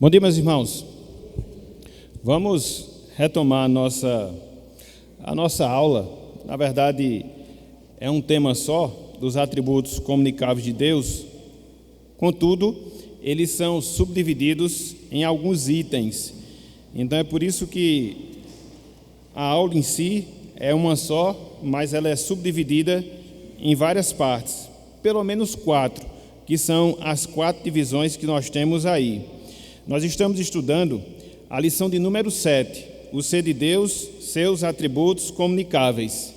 Bom dia, meus irmãos. Vamos retomar a nossa aula. Na verdade, é um tema só, dos atributos comunicáveis de Deus. Contudo, eles são subdivididos em alguns itens. Então, é por isso que a aula em si é uma só, mas ela é subdividida em várias partes. Pelo menos 4, que são as 4 divisões que nós temos aí. Nós estamos estudando a lição de número 7, o ser de Deus, seus atributos comunicáveis.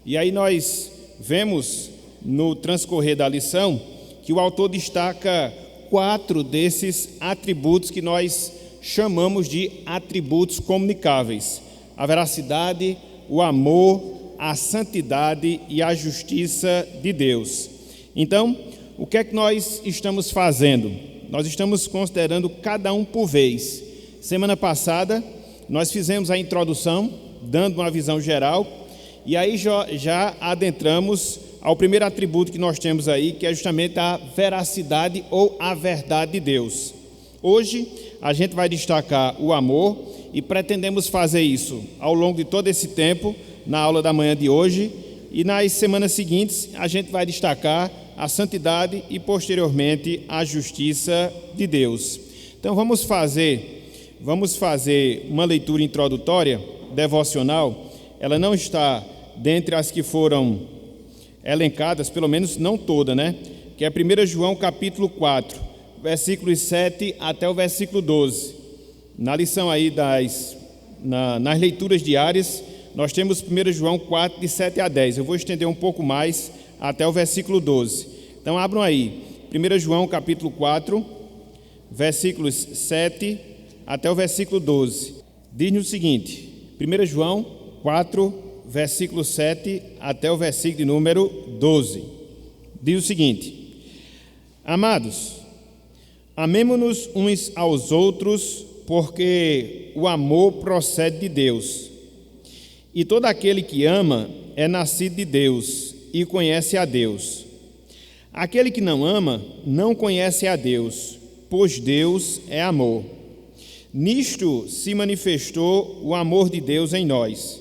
E aí nós vemos no transcorrer da lição que o autor destaca 4 desses atributos que nós chamamos de atributos comunicáveis: a veracidade, o amor, a santidade e a justiça de Deus. Então, o que é que nós estamos fazendo? Nós estamos considerando cada um por vez. Semana passada, nós fizemos a introdução, dando uma visão geral, e aí já adentramos ao primeiro atributo que nós temos aí, que é justamente a veracidade ou a verdade de Deus. Hoje, a gente vai destacar o amor e pretendemos fazer isso ao longo de todo esse tempo, na aula da manhã de hoje, e nas semanas seguintes a gente vai destacar a santidade e posteriormente a justiça de Deus. Então vamos fazer uma leitura introdutória, devocional. Ela não está dentre as que foram elencadas, pelo menos não toda, né? Que é 1 João capítulo 4, versículos 7 até o versículo 12. Na lição aí nas leituras diárias, nós temos 1 João 4, de 7 a 10. Eu vou estender um pouco mais até o versículo 12. Então abram aí, 1 João capítulo 4, versículos 7 até o versículo 12. Diz-nos o seguinte, 1 João 4, versículo 7 até o versículo de número 12. Diz o seguinte: Amados, amemo-nos uns aos outros, porque o amor procede de Deus. E todo aquele que ama é nascido de Deus e conhece a Deus. Aquele que não ama não conhece a Deus, pois Deus é amor. Nisto se manifestou o amor de Deus em nós,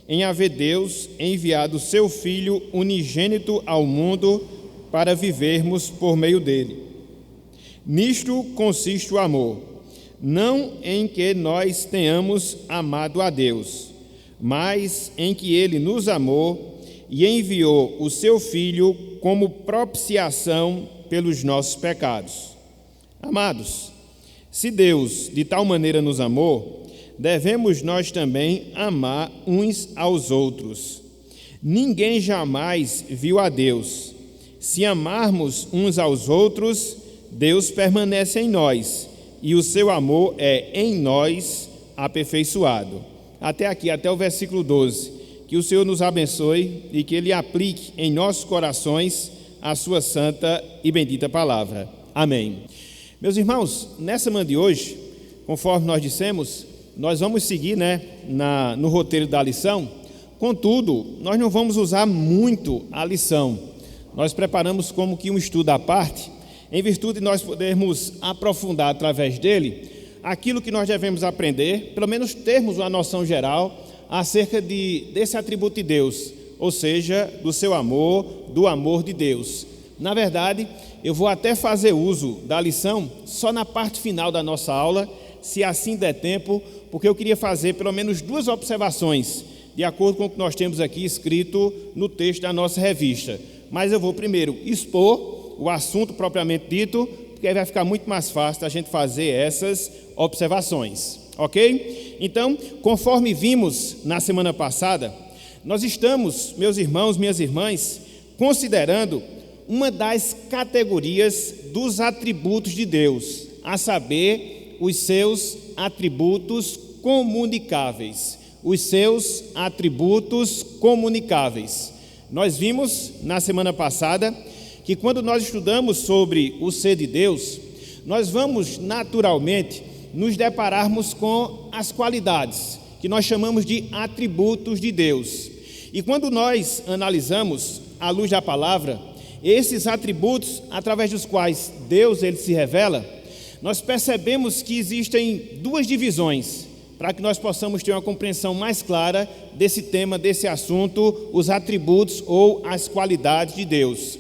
em haver Deus enviado seu Filho unigênito ao mundo para vivermos por meio dele. Nisto consiste o amor, não em que nós tenhamos amado a Deus, mas em que ele nos amou e enviou o seu Filho como propiciação pelos nossos pecados. Amados, se Deus de tal maneira nos amou, devemos nós também amar uns aos outros. Ninguém jamais viu a Deus. Se amarmos uns aos outros, Deus permanece em nós, e o seu amor é em nós aperfeiçoado. Até aqui, até o versículo 12. Que o Senhor nos abençoe e que Ele aplique em nossos corações a sua santa e bendita palavra. Amém. Meus irmãos, nessa manhã de hoje, conforme nós dissemos, nós vamos seguir no roteiro da lição. Contudo, nós não vamos usar muito a lição. Nós preparamos como que um estudo à parte, em virtude de nós podermos aprofundar através dele aquilo que nós devemos aprender, pelo menos termos uma noção geral acerca desse atributo de Deus, ou seja, do seu amor, do amor de Deus. Na verdade, eu vou até fazer uso da lição só na parte final da nossa aula, se assim der tempo, porque eu queria fazer pelo menos 2 observações, de acordo com o que nós temos aqui escrito no texto da nossa revista. Mas eu vou primeiro expor o assunto propriamente dito, porque aí vai ficar muito mais fácil a gente fazer essas observações, ok? Então, conforme vimos na semana passada, nós estamos, meus irmãos, minhas irmãs, considerando uma das categorias dos atributos de Deus, a saber, os seus atributos comunicáveis. Os seus atributos comunicáveis. Nós vimos na semana passada que quando nós estudamos sobre o ser de Deus, nós vamos naturalmente nos depararmos com as qualidades, que nós chamamos de atributos de Deus. E quando nós analisamos, à luz da palavra, esses atributos através dos quais Deus ele se revela, nós percebemos que existem duas divisões para que nós possamos ter uma compreensão mais clara desse tema, desse assunto, os atributos ou as qualidades de Deus.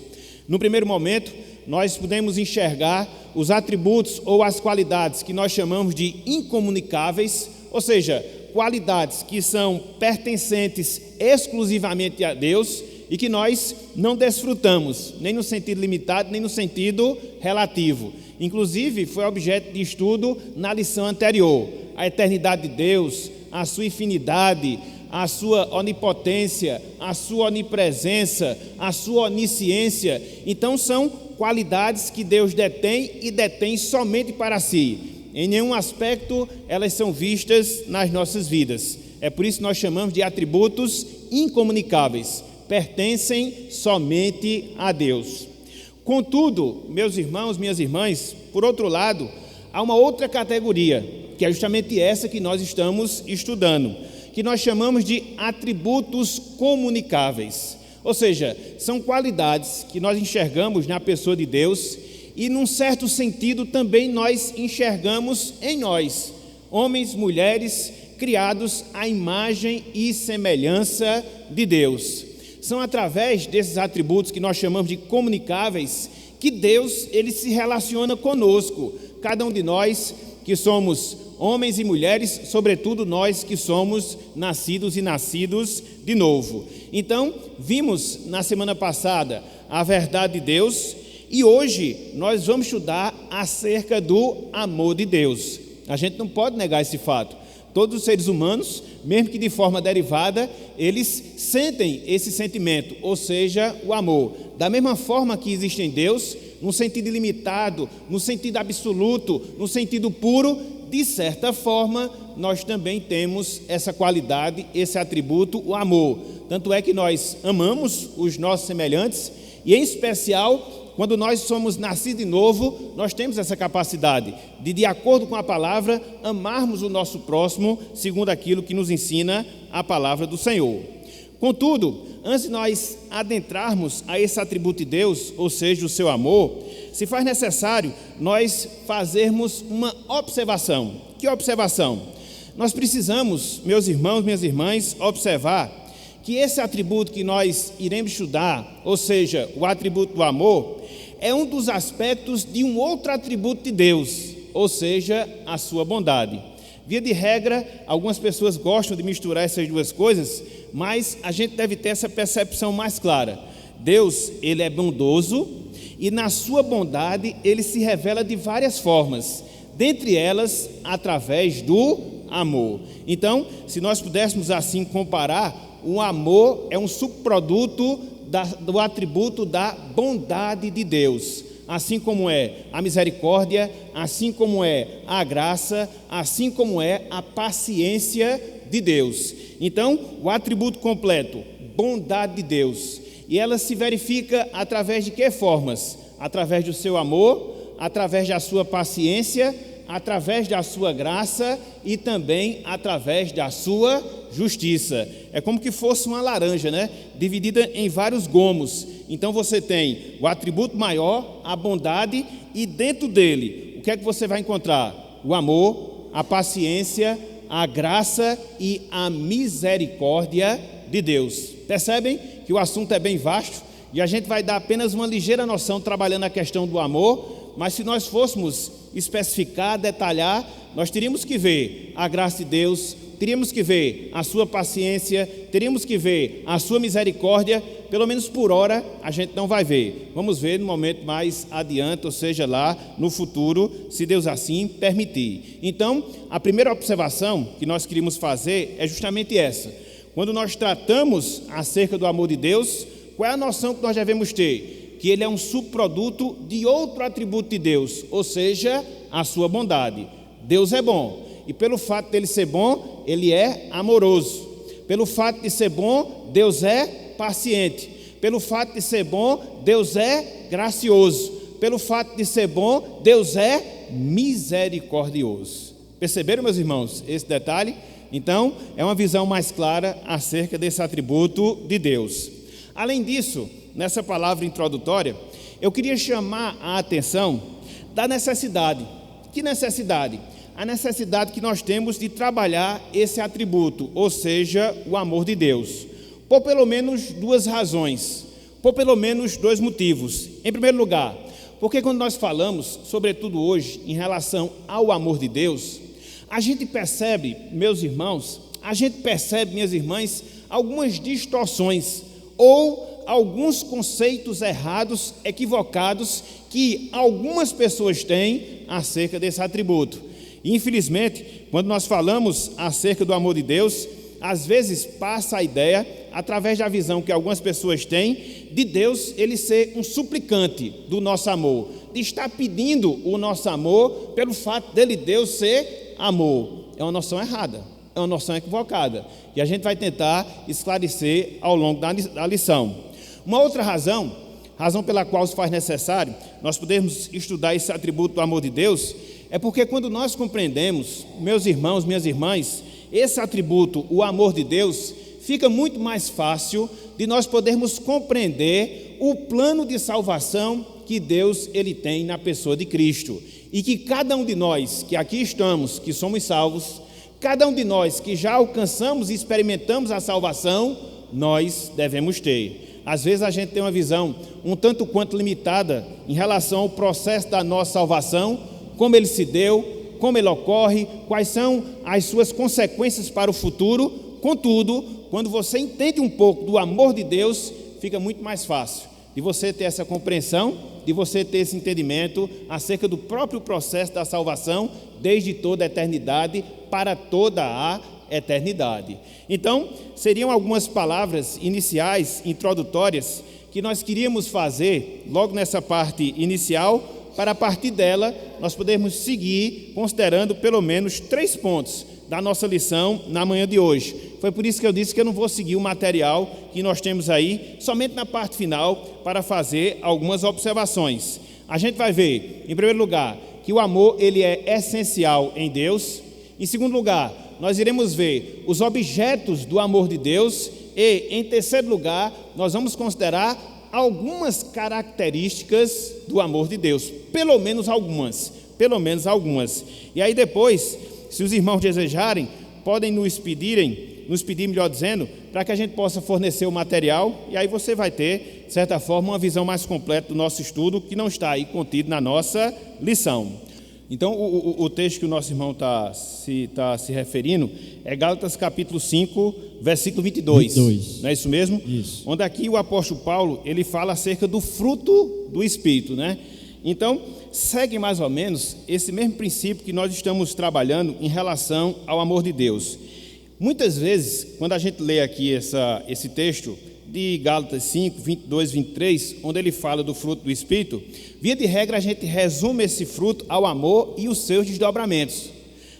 No primeiro momento, nós podemos enxergar os atributos ou as qualidades que nós chamamos de incomunicáveis, ou seja, qualidades que são pertencentes exclusivamente a Deus e que nós não desfrutamos, nem no sentido limitado, nem no sentido relativo. Inclusive, foi objeto de estudo na lição anterior. A eternidade de Deus, a sua infinidade, a sua onipotência, a sua onipresença, a sua onisciência. Então, são qualidades que Deus detém e detém somente para si. Em nenhum aspecto elas são vistas nas nossas vidas. É por isso que nós chamamos de atributos incomunicáveis. Pertencem somente a Deus. Contudo, meus irmãos, minhas irmãs, por outro lado, há uma outra categoria, que é justamente essa que nós estamos estudando, que nós chamamos de atributos comunicáveis. Ou seja, são qualidades que nós enxergamos na pessoa de Deus e, num certo sentido, também nós enxergamos em nós, homens, mulheres, criados à imagem e semelhança de Deus. São através desses atributos que nós chamamos de comunicáveis que Deus ele se relaciona conosco, cada um de nós que somos homens e mulheres, sobretudo nós que somos nascidos e nascidos de novo. Então, vimos na semana passada a verdade de Deus e hoje nós vamos estudar acerca do amor de Deus. A gente não pode negar esse fato. Todos os seres humanos, mesmo que de forma derivada, eles sentem esse sentimento, ou seja, o amor. Da mesma forma que existe em Deus, no sentido ilimitado, no sentido absoluto, no sentido puro, de certa forma, nós também temos essa qualidade, esse atributo, o amor. Tanto é que nós amamos os nossos semelhantes e, em especial, quando nós somos nascidos de novo, nós temos essa capacidade de acordo com a palavra, amarmos o nosso próximo segundo aquilo que nos ensina a palavra do Senhor. Contudo, antes de nós adentrarmos a esse atributo de Deus, ou seja, o seu amor, se faz necessário nós fazermos uma observação. Que observação? Nós precisamos, meus irmãos, minhas irmãs, observar que esse atributo que nós iremos estudar, ou seja, o atributo do amor, é um dos aspectos de um outro atributo de Deus, ou seja, a sua bondade. Via de regra, algumas pessoas gostam de misturar essas duas coisas, mas a gente deve ter essa percepção mais clara. Deus, ele é bondoso e na sua bondade ele se revela de várias formas, dentre elas através do amor. Então, se nós pudéssemos assim comparar, o amor é um subproduto do atributo da bondade de Deus, assim como é a misericórdia, assim como é a graça, assim como é a paciência de Deus. Então, o atributo completo, bondade de Deus, e ela se verifica através de que formas? Através do seu amor, através da sua paciência, através da sua graça e também através da sua justiça. É como que fosse uma laranja, né? Dividida em vários gomos. Então você tem o atributo maior, a bondade, e dentro dele, o que é que você vai encontrar? O amor, a paciência, a graça e a misericórdia de Deus. Percebem que o assunto é bem vasto e a gente vai dar apenas uma ligeira noção trabalhando a questão do amor, mas se nós fôssemos especificar, detalhar, nós teríamos que ver a graça de Deus, teríamos que ver a sua paciência, teríamos que ver a sua misericórdia, pelo menos por hora a gente não vai ver. Vamos ver no momento mais adiante, ou seja, lá no futuro, se Deus assim permitir. Então, a primeira observação que nós queríamos fazer é justamente essa. Quando nós tratamos acerca do amor de Deus, qual é a noção que nós devemos ter? Que ele é um subproduto de outro atributo de Deus, ou seja, a sua bondade. Deus é bom, e pelo fato dele ser bom, ele é amoroso. Pelo fato de ser bom, Deus é paciente. Pelo fato de ser bom, Deus é gracioso. Pelo fato de ser bom, Deus é misericordioso. Perceberam, meus irmãos, esse detalhe? Então, é uma visão mais clara acerca desse atributo de Deus. Além disso, nessa palavra introdutória, eu queria chamar a atenção da necessidade Que necessidade? A necessidade que nós temos de trabalhar esse atributo, ou seja, o amor de Deus, por pelo menos duas razões, por pelo menos dois motivos. Em primeiro lugar, porque quando nós falamos, sobretudo hoje, em relação ao amor de Deus, a gente percebe, meus irmãos, minhas irmãs, algumas distorções ou alguns conceitos errados, equivocados, que algumas pessoas têm acerca desse atributo. E, infelizmente, quando nós falamos acerca do amor de Deus, às vezes passa a ideia, através da visão que algumas pessoas têm, de Deus ele ser um suplicante do nosso amor, de estar pedindo o nosso amor pelo fato dele, Deus, ser amor. É uma noção errada, é uma noção equivocada, e a gente vai tentar esclarecer ao longo da lição. Uma outra razão pela qual se faz necessário nós podermos estudar esse atributo do amor de Deus, é porque quando nós compreendemos, meus irmãos, minhas irmãs, esse atributo, o amor de Deus, fica muito mais fácil de nós podermos compreender o plano de salvação que Deus ele tem na pessoa de Cristo, e que cada um de nós que aqui estamos, que somos salvos, cada um de nós que já alcançamos e experimentamos a salvação, nós devemos ter. Às vezes a gente tem uma visão um tanto quanto limitada em relação ao processo da nossa salvação, como ele se deu, como ele ocorre, quais são as suas consequências para o futuro. Contudo, quando você entende um pouco do amor de Deus, fica muito mais fácil de você ter essa compreensão, de você ter esse entendimento acerca do próprio processo da salvação, desde toda a eternidade para toda a eternidade. Então, seriam algumas palavras iniciais, introdutórias, que nós queríamos fazer logo nessa parte inicial, para a partir dela nós podermos seguir considerando pelo menos 3 pontos da nossa lição na manhã de hoje. Foi por isso que eu disse que eu não vou seguir o material que nós temos aí, somente na parte final, para fazer algumas observações. A gente vai ver, em primeiro lugar, que o amor ele é essencial em Deus. Em segundo lugar, nós iremos ver os objetos do amor de Deus. E, em terceiro lugar, nós vamos considerar algumas características do amor de Deus, pelo menos algumas. E aí depois, se os irmãos desejarem, podem nos pedir, melhor dizendo, para que a gente possa fornecer o material, e aí você vai ter, de certa forma, uma visão mais completa do nosso estudo, que não está aí contido na nossa lição. Então, o texto que o nosso irmão está se referindo é Gálatas capítulo 5, versículo 22. Não é isso mesmo? Isso. Onde aqui o apóstolo Paulo, ele fala acerca do fruto do Espírito, né? Então, segue mais ou menos esse mesmo princípio que nós estamos trabalhando em relação ao amor de Deus. Muitas vezes, quando a gente lê aqui esse texto de Gálatas 5, 22, 23, onde ele fala do fruto do Espírito, via de regra a gente resume esse fruto ao amor e os seus desdobramentos.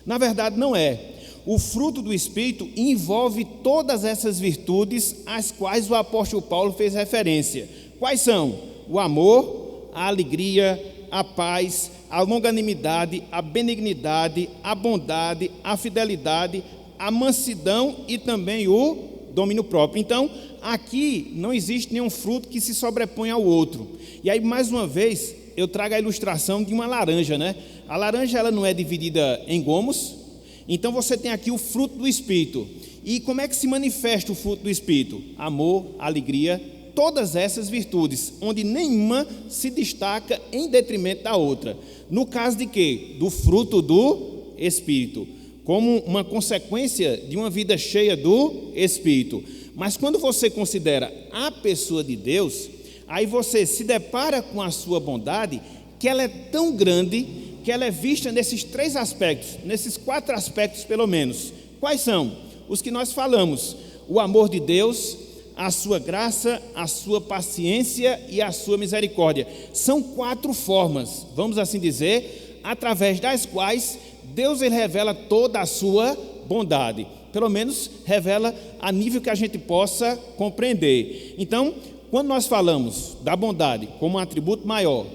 Na verdade não é. O fruto do Espírito envolve todas essas virtudes às quais o apóstolo Paulo fez referência. Quais são? O amor, a alegria, a paz, a longanimidade, a benignidade, a bondade, a fidelidade, a mansidão e também o domínio próprio. Então, aqui não existe nenhum fruto que se sobrepõe ao outro. E aí, mais uma vez, eu trago a ilustração de uma laranja, né? A laranja ela não é dividida em gomos, então você tem aqui o fruto do Espírito. E como é que se manifesta o fruto do Espírito? Amor, alegria, todas essas virtudes, onde nenhuma se destaca em detrimento da outra. No caso de quê? Do fruto do Espírito, como uma consequência de uma vida cheia do Espírito. Mas quando você considera a pessoa de Deus, aí você se depara com a sua bondade, que ela é tão grande, que ela é vista nesses 3 aspectos, nesses 4 aspectos pelo menos. Quais são? Os que nós falamos: o amor de Deus, a sua graça, a sua paciência e a sua misericórdia. São 4 formas, vamos assim dizer, através das quais Deus ele revela toda a sua bondade. Pelo menos revela a nível que a gente possa compreender. Então, quando nós falamos da bondade como um atributo maior,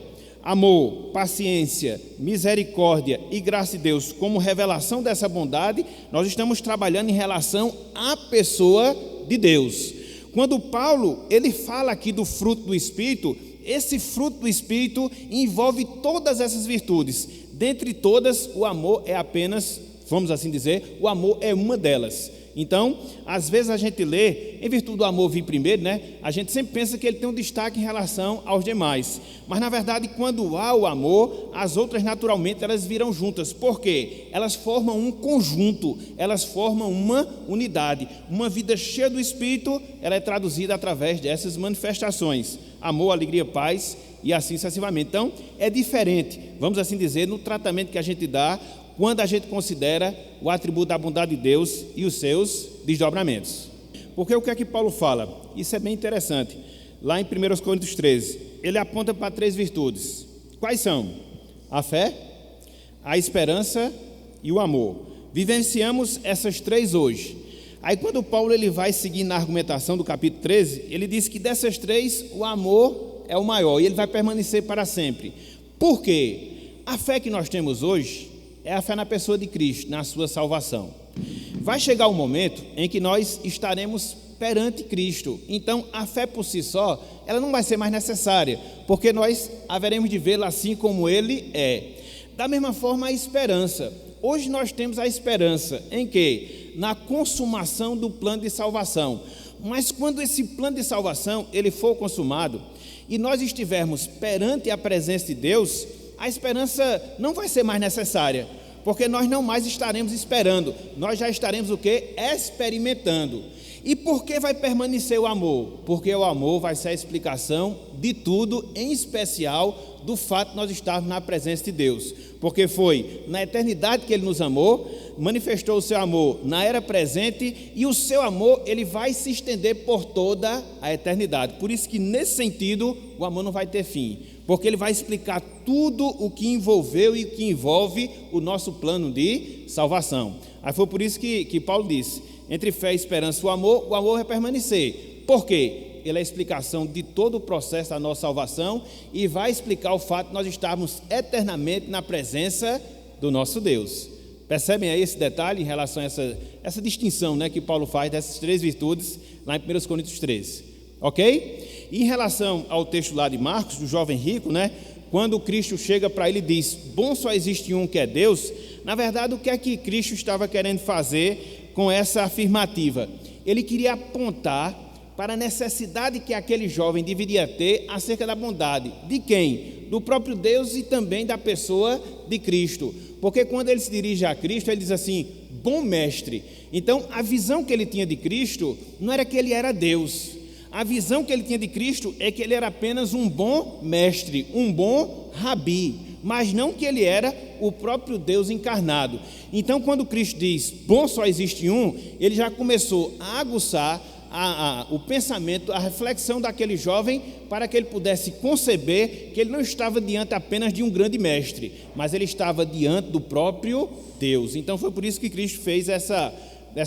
amor, paciência, misericórdia e graça de Deus como revelação dessa bondade, nós estamos trabalhando em relação à pessoa de Deus. Quando Paulo ele fala aqui do fruto do Espírito, esse fruto do Espírito envolve todas essas virtudes, dentre todas, o amor é apenas, vamos assim dizer, o amor é uma delas. Então, às vezes a gente lê, em virtude do amor vir primeiro, né? A gente sempre pensa que ele tem um destaque em relação aos demais. Mas, na verdade, quando há o amor, as outras, naturalmente, elas virão juntas. Por quê? Elas formam um conjunto, elas formam uma unidade. Uma vida cheia do Espírito, ela é traduzida através dessas manifestações. Amor, alegria, paz e assim sucessivamente. Então, é diferente, vamos assim dizer, no tratamento que a gente dá quando a gente considera o atributo da bondade de Deus e os seus desdobramentos. Porque o que é que Paulo fala? Isso é bem interessante. Lá em 1 Coríntios 13, ele aponta para 3 virtudes. Quais são? A fé, a esperança e o amor. Vivenciamos essas 3 hoje. Aí quando Paulo ele vai seguir na argumentação do capítulo 13, ele diz que dessas 3, o amor é o maior e ele vai permanecer para sempre. Por quê? A fé que nós temos hoje é a fé na pessoa de Cristo, na sua salvação. Vai chegar um momento em que nós estaremos perante Cristo. Então, a fé por si só, ela não vai ser mais necessária, porque nós haveremos de vê-la assim como Ele é. Da mesma forma, a esperança. Hoje nós temos a esperança em que? Na consumação do plano de salvação. Mas quando esse plano de salvação ele for consumado e nós estivermos perante a presença de Deus, a esperança não vai ser mais necessária, porque nós não mais estaremos esperando, nós já estaremos o quê? Experimentando. E por que vai permanecer o amor? Porque o amor vai ser a explicação de tudo, em especial do fato de nós estarmos na presença de Deus. Porque foi na eternidade que Ele nos amou, manifestou o seu amor na era presente, e o seu amor ele vai se estender por toda a eternidade. Por isso que nesse sentido o amor não vai ter fim, porque ele vai explicar tudo o que envolveu e o que envolve o nosso plano de salvação. Aí foi por isso que Paulo disse, entre fé, esperança e o amor vai permanecer. Por quê? Ele é a explicação de todo o processo da nossa salvação e vai explicar o fato de nós estarmos eternamente na presença do nosso Deus. Percebem aí esse detalhe em relação a essa distinção, né, que Paulo faz dessas 3 virtudes lá em 1 Coríntios 13, ok? E em relação ao texto lá de Marcos, do jovem rico, né, quando Cristo chega para ele e diz, bom só existe um que é Deus, na verdade o que é que Cristo estava querendo fazer com essa afirmativa? Ele queria apontar para a necessidade que aquele jovem deveria ter acerca da bondade. De quem? Do próprio Deus e também da pessoa de Cristo. Porque quando ele se dirige a Cristo, ele diz assim, bom mestre. Então, a visão que ele tinha de Cristo não era que ele era Deus. A visão que ele tinha de Cristo é que ele era apenas um bom mestre, um bom rabi, mas não que ele era o próprio Deus encarnado. Então, quando Cristo diz, bom só existe um, ele já começou a aguçar o pensamento, a reflexão daquele jovem, para que ele pudesse conceber que ele não estava diante apenas de um grande mestre, mas ele estava diante do próprio Deus. Então foi por isso que Cristo fez essa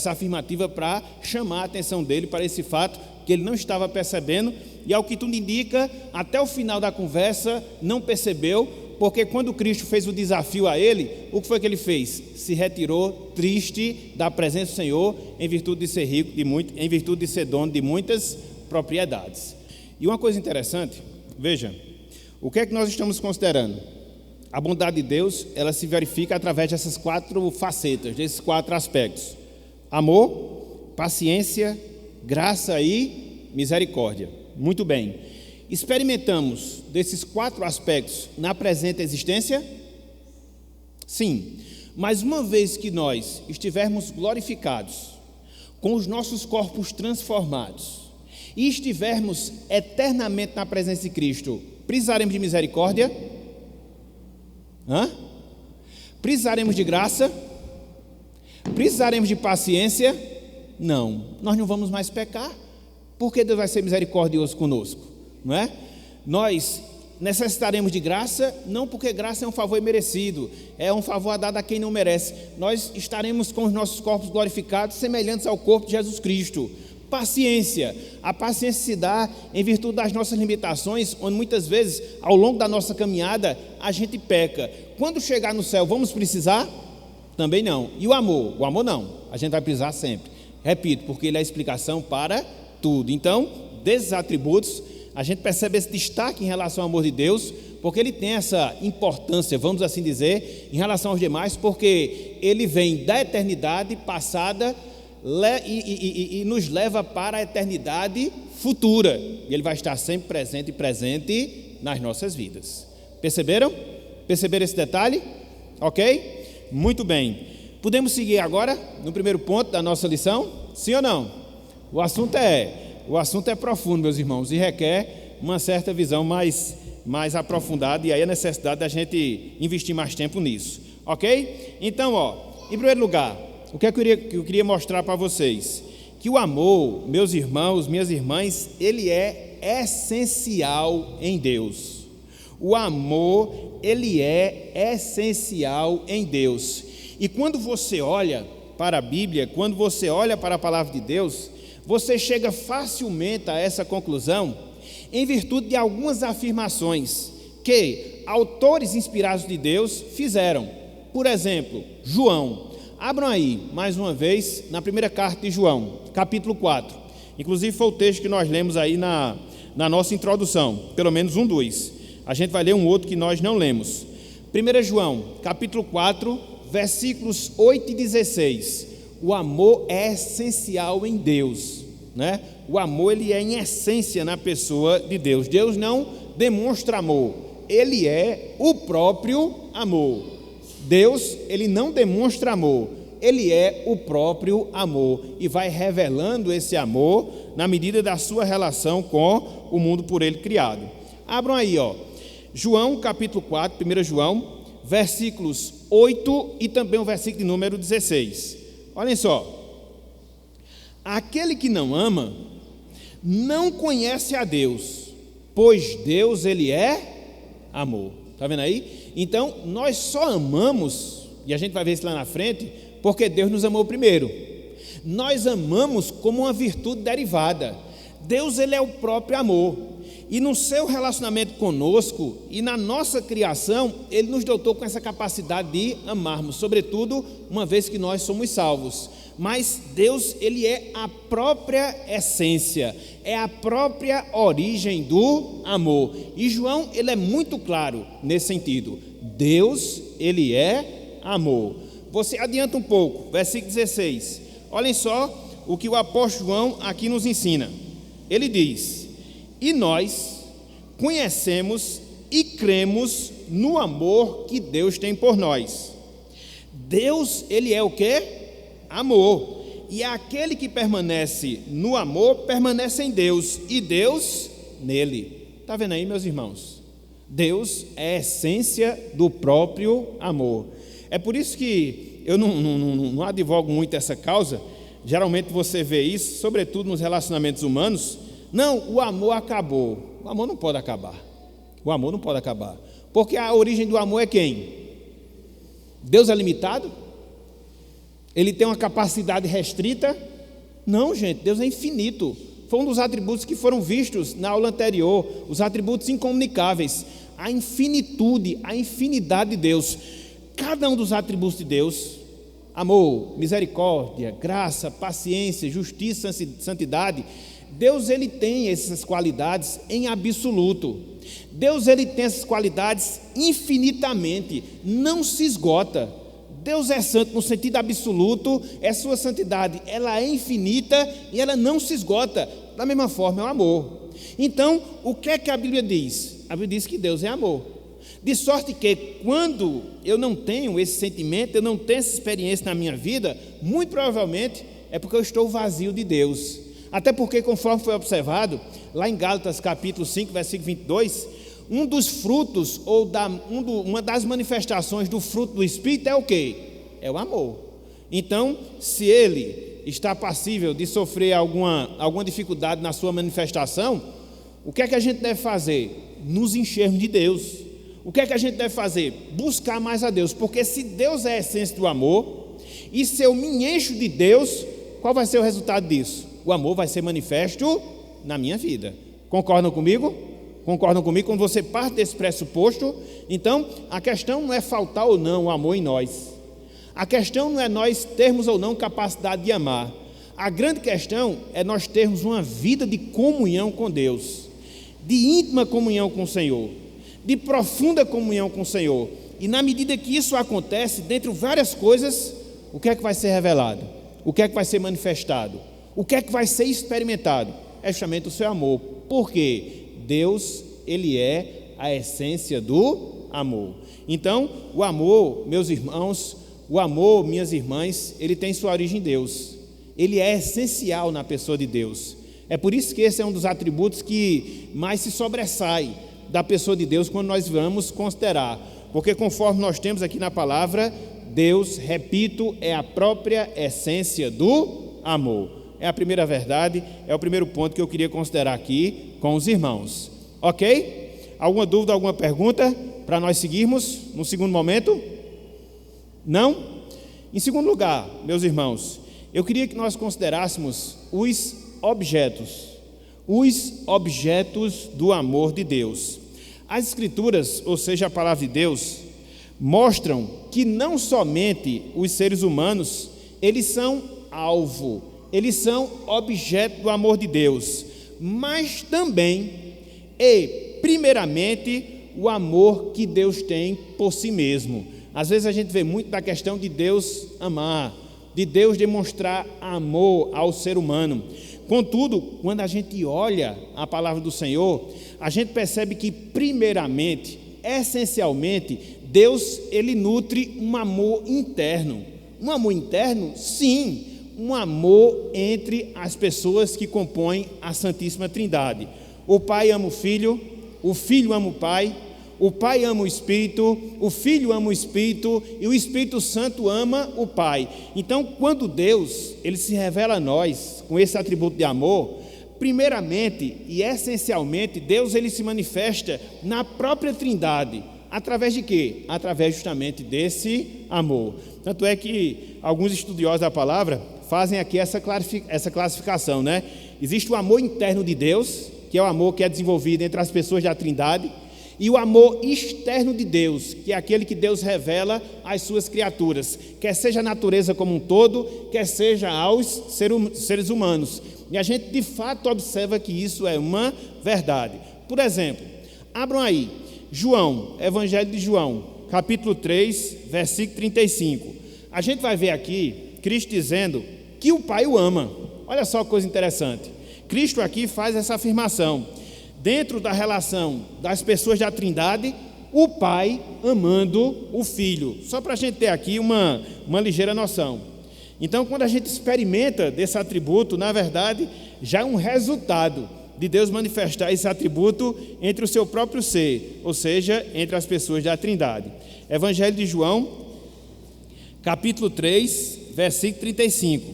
afirmativa, para chamar a atenção dele para esse fato que ele não estava percebendo, e ao que tudo indica, até o final da conversa não percebeu, porque quando Cristo fez o desafio a ele, o que foi que ele fez? Se retirou triste da presença do Senhor, em virtude de ser rico, em virtude de ser dono de muitas propriedades. E uma coisa interessante, veja, o que é que nós estamos considerando? A bondade de Deus, ela se verifica através dessas 4 facetas, desses 4 aspectos: amor, paciência, graça e misericórdia. Muito bem. Experimentamos desses 4 aspectos na presente existência? Sim, mas uma vez que nós estivermos glorificados, com os nossos corpos transformados, e estivermos eternamente na presença de Cristo, precisaremos de misericórdia? Precisaremos de graça? Precisaremos de paciência? Não, nós não vamos mais pecar, porque Deus vai ser misericordioso conosco. Não é? Nós necessitaremos de graça, não porque graça é um favor imerecido, é um favor dado a quem não merece. Nós estaremos com os nossos corpos glorificados, semelhantes ao corpo de Jesus Cristo. Paciência, a paciência se dá em virtude das nossas limitações, onde muitas vezes, ao longo da nossa caminhada, a gente peca. Quando chegar no céu, vamos precisar? Também não. E o amor? O amor não, a gente vai precisar sempre. Repito, porque ele é a explicação para tudo. Então, desses atributos, a gente percebe esse destaque em relação ao amor de Deus, Porque ele tem essa importância, vamos assim dizer, em relação aos demais, porque ele vem da eternidade passada e nos leva para a eternidade futura. E ele vai estar sempre presente e presente nas nossas vidas. Perceberam? Perceberam esse detalhe? Ok? Muito bem. Podemos seguir agora no primeiro ponto da nossa lição? Sim ou não? O assunto é profundo, meus irmãos, e requer uma certa visão mais aprofundada, e aí a necessidade da gente investir mais tempo nisso. Ok? Então, em primeiro lugar, o que eu queria mostrar para vocês? Que o amor, meus irmãos, minhas irmãs, ele é essencial em Deus. O amor, ele é essencial em Deus. E quando você olha para a Bíblia, quando você olha para a palavra de Deus, você chega facilmente a essa conclusão em virtude de algumas afirmações que autores inspirados de Deus fizeram. Por exemplo, João. Abram aí, mais uma vez, na primeira carta de João, capítulo 4. Inclusive foi o texto que nós lemos aí na nossa introdução, pelo menos um dos. A gente vai ler um outro que nós não lemos. 1 João, capítulo 4, versículos 8 e 16. O amor é essencial em Deus, né? O amor, ele é em essência na pessoa de Deus. Deus não demonstra amor, ele é o próprio amor. Deus, ele não demonstra amor, ele é o próprio amor e vai revelando esse amor na medida da sua relação com o mundo por ele criado. Abram aí, João capítulo 4, 1 João, versículos 8 e também o versículo de número 16. Olhem só. Aquele que não ama, não conhece a Deus, pois Deus, ele é amor. Está vendo aí? Então, nós só amamos, e a gente vai ver isso lá na frente, porque Deus nos amou primeiro. Nós amamos como uma virtude derivada. Deus, ele é o próprio amor. E no seu relacionamento conosco e na nossa criação, ele nos dotou com essa capacidade de amarmos, sobretudo uma vez que nós somos salvos. Mas Deus, ele é a própria essência, é a própria origem do amor. E João, ele é muito claro nesse sentido. Deus, ele é amor. Você adianta um pouco, versículo 16. Olhem só o que o apóstolo João aqui nos ensina. Ele diz: e nós conhecemos e cremos no amor que Deus tem por nós. Deus, ele é o quê? Amor. E aquele que permanece no amor, permanece em Deus, e Deus nele. Está vendo aí, meus irmãos? Deus é a essência do próprio amor. É por isso que eu não advogo muito essa causa. Geralmente você vê isso, sobretudo nos relacionamentos humanos. Não, o amor acabou. O amor não pode acabar. O amor não pode acabar. Porque a origem do amor é quem? Deus é limitado? Ele tem uma capacidade restrita? Não, gente, Deus é infinito. Foi um dos atributos que foram vistos na aula anterior, os atributos incomunicáveis, a infinitude, a infinidade de Deus. Cada um dos atributos de Deus, amor, misericórdia, graça, paciência, justiça, santidade, Deus, ele tem essas qualidades em absoluto. Deus, ele tem essas qualidades infinitamente, não se esgota. Deus é santo no sentido absoluto, é sua santidade, ela é infinita e ela não se esgota. Da mesma forma é o amor. Então, o que é que a Bíblia diz? A Bíblia diz que Deus é amor. De sorte que quando eu não tenho esse sentimento, eu não tenho essa experiência na minha vida, muito provavelmente é porque eu estou vazio de Deus. Até porque, conforme foi observado, lá em Gálatas capítulo 5, versículo 22, um dos frutos, ou uma das manifestações do fruto do Espírito é o quê? É o amor. Então, se ele está passível de sofrer alguma dificuldade na sua manifestação, o que é que a gente deve fazer? Nos enchermos de Deus. O que é que a gente deve fazer? Buscar mais a Deus, porque se Deus é a essência do amor, e se eu me encho de Deus, qual vai ser o resultado disso? O amor vai ser manifesto na minha vida. Concordam comigo? Concordam comigo? Quando você parte desse pressuposto, então a questão não é faltar ou não o amor em nós. A questão não é nós termos ou não capacidade de amar. A grande questão é nós termos uma vida de comunhão com Deus, de íntima comunhão com o Senhor, de profunda comunhão com o Senhor. E na medida que isso acontece, dentre várias coisas, o que é que vai ser revelado? O que é que vai ser manifestado? O que é que vai ser experimentado? É justamente o seu amor. Por quê? Deus, Ele é a essência do amor. Então, o amor, meus irmãos, o amor, minhas irmãs, ele tem sua origem em Deus. Ele é essencial na pessoa de Deus. É por isso que esse é um dos atributos que mais se sobressai da pessoa de Deus quando nós vamos considerar. Porque conforme nós temos aqui na palavra, Deus, repito, é a própria essência do amor. É a primeira verdade, é o primeiro ponto que eu queria considerar aqui com os irmãos. Ok? Alguma dúvida, alguma pergunta para nós seguirmos no segundo momento? Não? Em segundo lugar, meus irmãos, eu queria que nós considerássemos os objetos do amor de Deus. As Escrituras, ou seja, a palavra de Deus, mostram que não somente os seres humanos, eles são alvo, eles são objeto do amor de Deus, mas também e primeiramente o amor que Deus tem por si mesmo. Às vezes a gente vê muito da questão de Deus amar, de Deus demonstrar amor ao ser humano. Contudo, quando a gente olha a palavra do Senhor, a gente percebe que primeiramente, essencialmente, Deus, ele nutre um amor interno. Um amor interno? Sim, um amor entre as pessoas que compõem a Santíssima Trindade. O Pai ama o Filho ama o Pai ama o Espírito ama o Espírito e o Espírito Santo ama o Pai. Então, quando Deus, ele se revela a nós com esse atributo de amor, primeiramente e essencialmente, Deus, ele se manifesta na própria Trindade. Através de quê? Através justamente desse amor. Tanto é que alguns estudiosos da palavra fazem aqui essa classificação, né? Existe o amor interno de Deus, que é o amor que é desenvolvido entre as pessoas da Trindade, e o amor externo de Deus, que é aquele que Deus revela às suas criaturas, quer seja a natureza como um todo, quer seja aos seres humanos. E a gente de fato observa que isso é uma verdade. Por exemplo, abram aí, Evangelho de João, capítulo 3, versículo 35. A gente vai ver aqui Cristo dizendo que o Pai o ama. Olha só que coisa interessante. Cristo aqui faz essa afirmação. Dentro da relação das pessoas da Trindade, o Pai amando o Filho. Só para a gente ter aqui uma ligeira noção. Então, quando a gente experimenta desse atributo, na verdade, já é um resultado de Deus manifestar esse atributo entre o seu próprio ser, ou seja, entre as pessoas da Trindade. Evangelho de João, capítulo 3, versículo 35.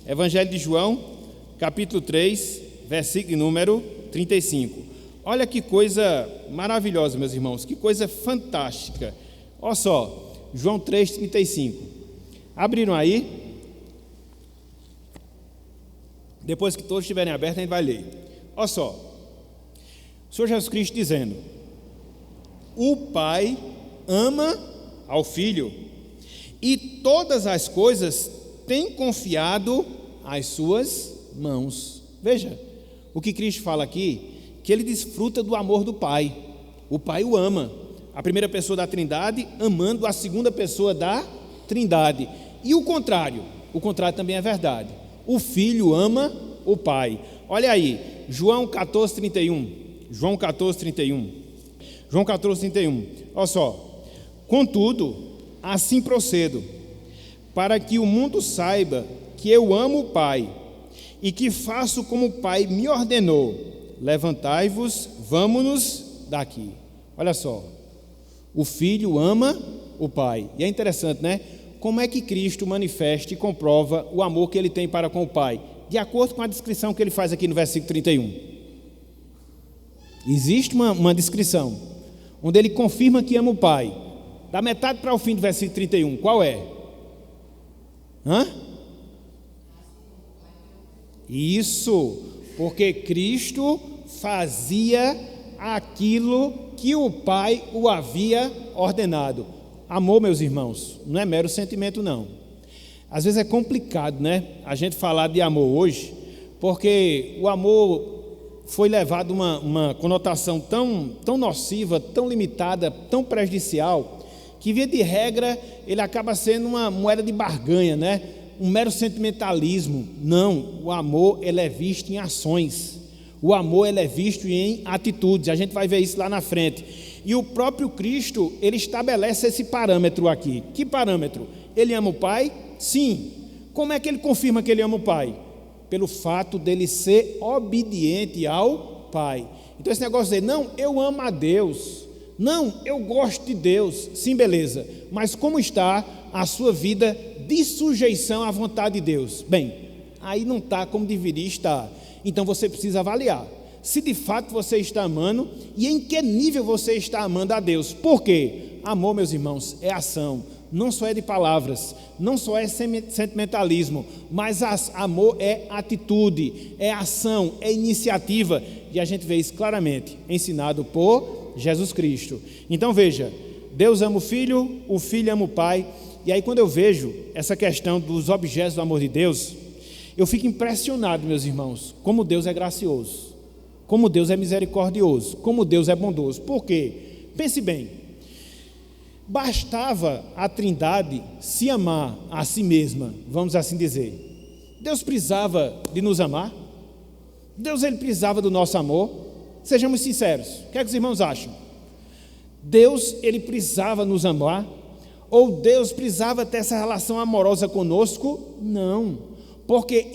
Evangelho de João, capítulo 3, versículo número 35. Olha que coisa maravilhosa, meus irmãos, que coisa fantástica. Olha só, João 3, 35. Abriram aí? Depois que todos estiverem abertos, a gente vai ler. Olha só, o Senhor Jesus Cristo dizendo: o Pai ama ao Filho e todas as coisas tem confiado às suas mãos. Veja, o que Cristo fala aqui, que ele desfruta do amor do Pai. O Pai o ama, a primeira pessoa da Trindade amando a segunda pessoa da Trindade. E o contrário também é verdade. O Filho ama o Pai. Olha aí, João 14, 31. João 14, 31. João 14, 31. Olha só. Contudo, assim procedo, para que o mundo saiba que eu amo o Pai e que faço como o Pai me ordenou. Levantai-vos, vamos-nos daqui. Olha só, o Filho ama o Pai. E é interessante, né? Como é que Cristo manifesta e comprova o amor que ele tem para com o Pai? De acordo com a descrição que ele faz aqui no versículo 31. Existe uma descrição, onde ele confirma que ama o Pai. Da metade para o fim do versículo 31, qual é? Isso, porque Cristo fazia aquilo que o Pai o havia ordenado. Amor, meus irmãos, não é mero sentimento, não. Às vezes é complicado, né, a gente falar de amor hoje, porque o amor foi levado uma conotação tão nociva, tão limitada, tão prejudicial, que, via de regra, ele acaba sendo uma moeda de barganha, né? Um mero sentimentalismo. Não, o amor ele é visto em ações, o amor ele é visto em atitudes. A gente vai ver isso lá na frente. E o próprio Cristo, ele estabelece esse parâmetro aqui. Que parâmetro? Ele ama o Pai? Sim. Como é que ele confirma que ele ama o Pai? Pelo fato dele ser obediente ao Pai. Então esse negócio de dizer, não, eu amo a Deus, não, eu gosto de Deus, sim, beleza, mas como está a sua vida de sujeição à vontade de Deus? Bem, aí não está como deveria estar. Então você precisa avaliar se de fato você está amando e em que nível você está amando a Deus. Por quê? Amor, meus irmãos, é ação. Não só é de palavras, não só é sentimentalismo, mas amor é atitude, é ação, é iniciativa. E a gente vê isso claramente, ensinado por Jesus Cristo. Então veja, Deus ama o Filho ama o Pai. E aí quando eu vejo essa questão dos objetos do amor de Deus, eu fico impressionado, meus irmãos, como Deus é gracioso, como Deus é misericordioso, como Deus é bondoso. Por quê? Pense bem. Bastava a Trindade se amar a si mesma, vamos assim dizer. Deus precisava de nos amar? Deus ele precisava do nosso amor? Sejamos sinceros, o que é que os irmãos acham? Deus ele precisava nos amar? Ou Deus precisava ter essa relação amorosa conosco? Não, porque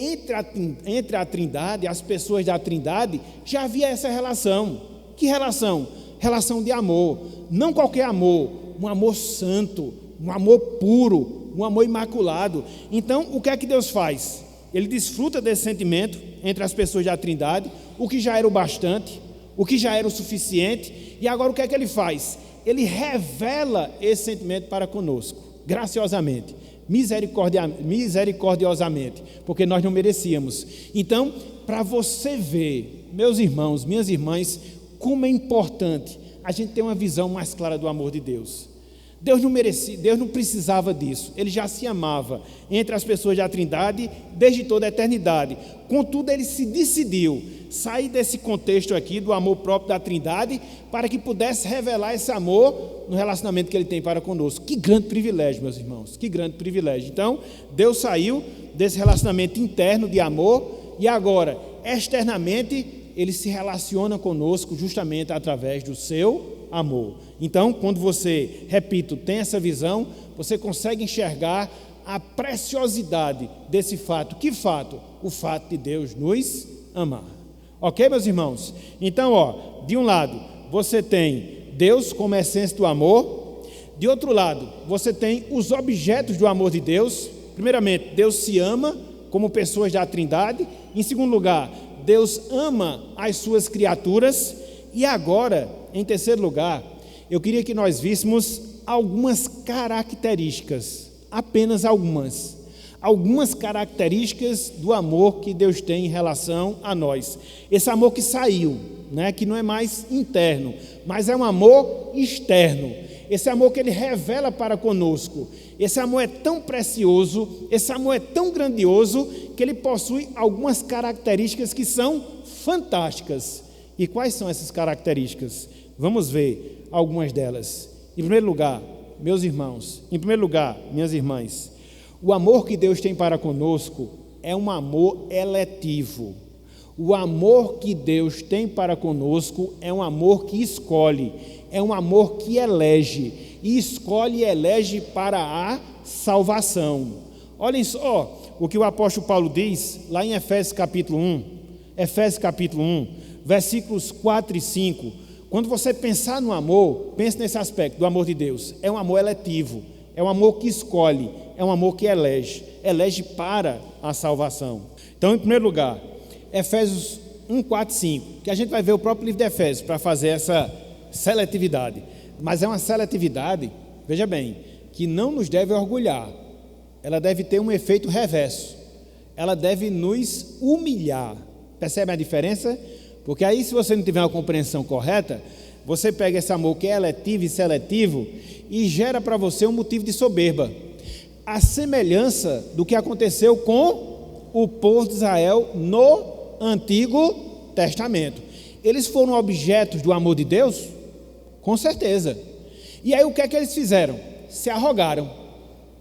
entre a Trindade, as pessoas da Trindade, já havia essa relação. Que relação? Relação de amor, não qualquer amor, um amor santo, um amor puro, um amor imaculado. Então, o que é que Deus faz? Ele desfruta desse sentimento entre as pessoas da Trindade, o que já era o bastante, o que já era o suficiente, e agora o que é que ele faz? Ele revela esse sentimento para conosco, graciosamente, misericordiosamente, porque nós não merecíamos. Então, para você ver, meus irmãos, minhas irmãs, como é importante a gente ter uma visão mais clara do amor de Deus. Deus não merecia, Deus não precisava disso, ele já se amava entre as pessoas da Trindade desde toda a eternidade. Contudo, ele se decidiu sair desse contexto aqui do amor próprio da Trindade para que pudesse revelar esse amor no relacionamento que ele tem para conosco. Que grande privilégio, meus irmãos, que grande privilégio. Então, Deus saiu desse relacionamento interno de amor e agora, externamente, ele se relaciona conosco justamente através do seu amor. Então, quando você, repito, tem essa visão, você consegue enxergar a preciosidade desse fato. Que fato? O fato de Deus nos amar. Ok, meus irmãos? Então, de um lado, você tem Deus como essência do amor. De outro lado, você tem os objetos do amor de Deus. Primeiramente, Deus se ama como pessoas da Trindade. Em segundo lugar, Deus ama as suas criaturas. E agora, em terceiro lugar, eu queria que nós víssemos algumas características, apenas algumas características do amor que Deus tem em relação a nós. Esse amor que saiu, né, que não é mais interno, mas é um amor externo. Esse amor que ele revela para conosco. Esse amor é tão precioso, esse amor é tão grandioso, que ele possui algumas características que são fantásticas. E quais são essas características? Vamos ver algumas delas. Em primeiro lugar, meus irmãos, em primeiro lugar, minhas irmãs, o amor que Deus tem para conosco é um amor eletivo. O amor que Deus tem para conosco é um amor que escolhe, é um amor que elege, e escolhe e elege para a salvação. Olhem só o que o apóstolo Paulo diz lá em Efésios capítulo 1, versículos 4 e 5. Quando você pensar no amor, pense nesse aspecto do amor de Deus. É um amor eletivo, é um amor que escolhe, é um amor que elege para a salvação. Então, em primeiro lugar, Efésios 1, 4, 5, que a gente vai ver o próprio livro de Efésios para fazer essa seletividade. Mas é uma seletividade, veja bem, que não nos deve orgulhar. Ela deve ter um efeito reverso. Ela deve nos humilhar. Percebe a diferença? Porque aí, se você não tiver uma compreensão correta, você pega esse amor que é eletivo e seletivo e gera para você um motivo de soberba. A semelhança do que aconteceu com o povo de Israel no Antigo Testamento. Eles foram objetos do amor de Deus? Com certeza. E aí o que é que eles fizeram? Se arrogaram.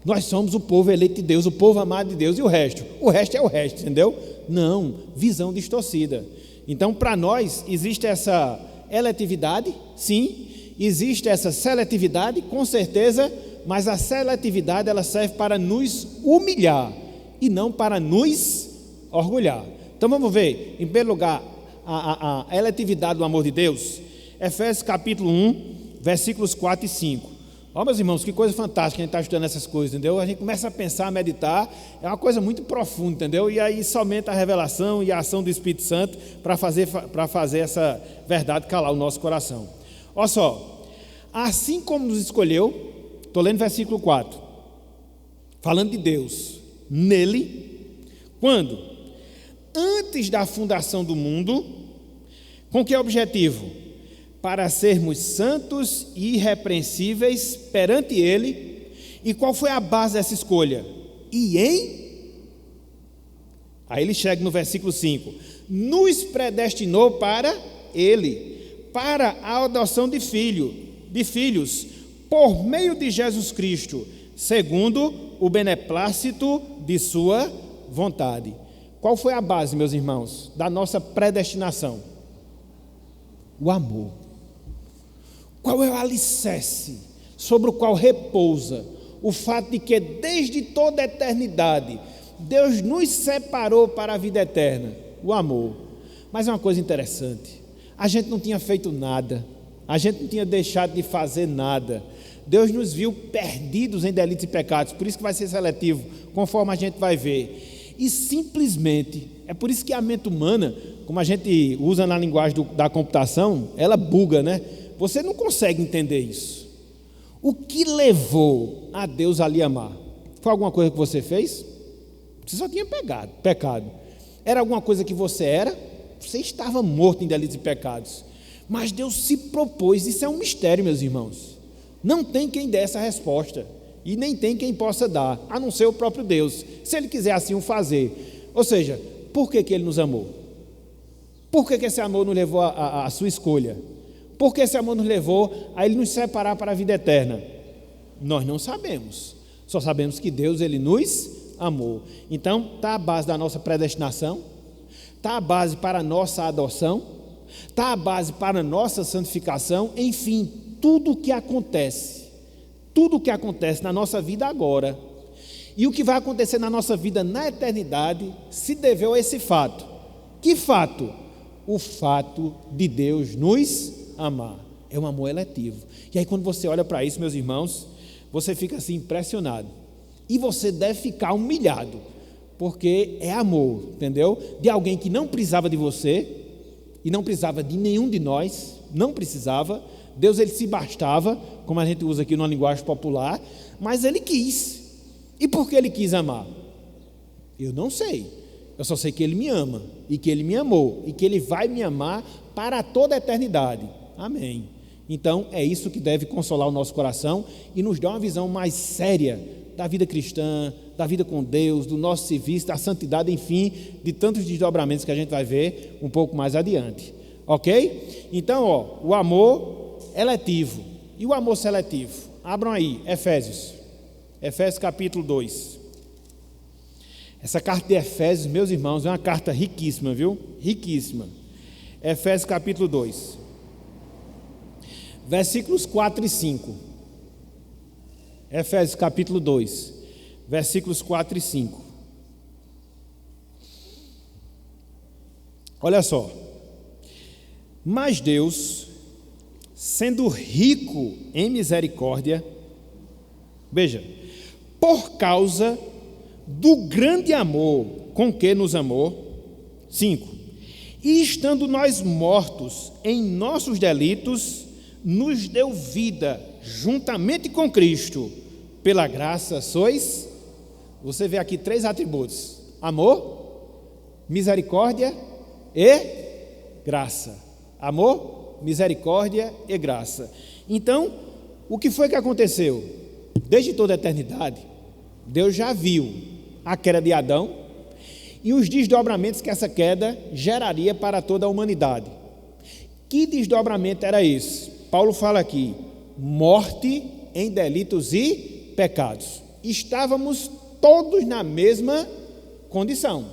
Nós somos o povo eleito de Deus, o povo amado de Deus, e o resto? O resto é o resto, entendeu? Não, visão distorcida. Então, para nós, existe essa eletividade, sim, existe essa seletividade, com certeza, mas a seletividade ela serve para nos humilhar e não para nos orgulhar. Então vamos ver, em primeiro lugar, a eletividade do amor de Deus. Efésios capítulo 1, versículos 4 e 5. Ó, meus irmãos, que coisa fantástica a gente está estudando essas coisas, entendeu? A gente começa a pensar, a meditar, é uma coisa muito profunda, entendeu? E aí somente a revelação e a ação do Espírito Santo para fazer essa verdade calar o nosso coração. Olha só, assim como nos escolheu, estou lendo versículo 4, falando de Deus, nele, quando? Antes da fundação do mundo, com que objetivo? Para sermos santos e irrepreensíveis perante Ele. E qual foi a base dessa escolha? Aí ele chega no versículo 5, nos predestinou para Ele, para a adoção de filhos, por meio de Jesus Cristo, segundo o beneplácito de sua vontade. Qual foi a base, meus irmãos, da nossa predestinação? O amor. Qual é o alicerce sobre o qual repousa o fato de que desde toda a eternidade Deus nos separou para a vida eterna? O amor. Mas é uma coisa interessante, a gente não tinha feito nada, a gente não tinha deixado de fazer nada. Deus nos viu perdidos em delitos e pecados, por isso que vai ser seletivo, conforme a gente vai ver. E simplesmente, é por isso que a mente humana, como a gente usa na linguagem da computação, ela buga, né? Você não consegue entender isso. O que levou a Deus a lhe amar? Foi alguma coisa que você fez? Você só tinha pecado. Era alguma coisa que você era? Você estava morto em delitos e pecados. Mas Deus se propôs, isso é um mistério, meus irmãos. Não tem quem dê essa resposta. E nem tem quem possa dar, a não ser o próprio Deus, se Ele quiser assim o fazer. Ou seja, por que Ele nos amou? Por que esse amor nos levou à sua escolha? Por que esse amor nos levou a Ele nos separar para a vida eterna? Nós não sabemos, só sabemos que Deus, Ele nos amou. Então, está a base da nossa predestinação, está a base para a nossa adoção, está a base para a nossa santificação, enfim, tudo o que acontece na nossa vida agora e o que vai acontecer na nossa vida na eternidade se deveu a esse fato. Que fato? O fato de Deus nos amar. É um amor eletivo. E aí quando você olha para isso, meus irmãos, você fica assim impressionado. E você deve ficar humilhado, porque é amor, entendeu? De alguém que não precisava de você e não precisava de nenhum de nós, não precisava. Deus, Ele se bastava, como a gente usa aqui numa linguagem popular, mas Ele quis. E por que Ele quis amar? Eu não sei. Eu só sei que Ele me ama, e que Ele me amou, e que Ele vai me amar para toda a eternidade. Amém. Então, é isso que deve consolar o nosso coração e nos dar uma visão mais séria da vida cristã, da vida com Deus, do nosso serviço, da santidade, enfim, de tantos desdobramentos que a gente vai ver um pouco mais adiante. Ok? Então, o amor eletivo e o amor seletivo. Abram aí, Efésios capítulo 2. Essa carta de Efésios, meus irmãos, é uma carta riquíssima, viu? Riquíssima. Efésios capítulo 2, versículos 4 e 5. Efésios capítulo 2, versículos 4 e 5. Olha só. Mas Deus, sendo rico em misericórdia, veja, por causa do grande amor com que nos amou. 5. E estando nós mortos em nossos delitos, nos deu vida juntamente com Cristo. Pela graça sois. Você vê aqui 3 atributos: amor, misericórdia e graça. Amor, misericórdia e graça. Então, o que foi que aconteceu? Desde toda a eternidade, Deus já viu a queda de Adão e os desdobramentos que essa queda geraria para toda a humanidade. Que desdobramento era esse? Paulo fala aqui: morte em delitos e pecados. Estávamos todos na mesma condição.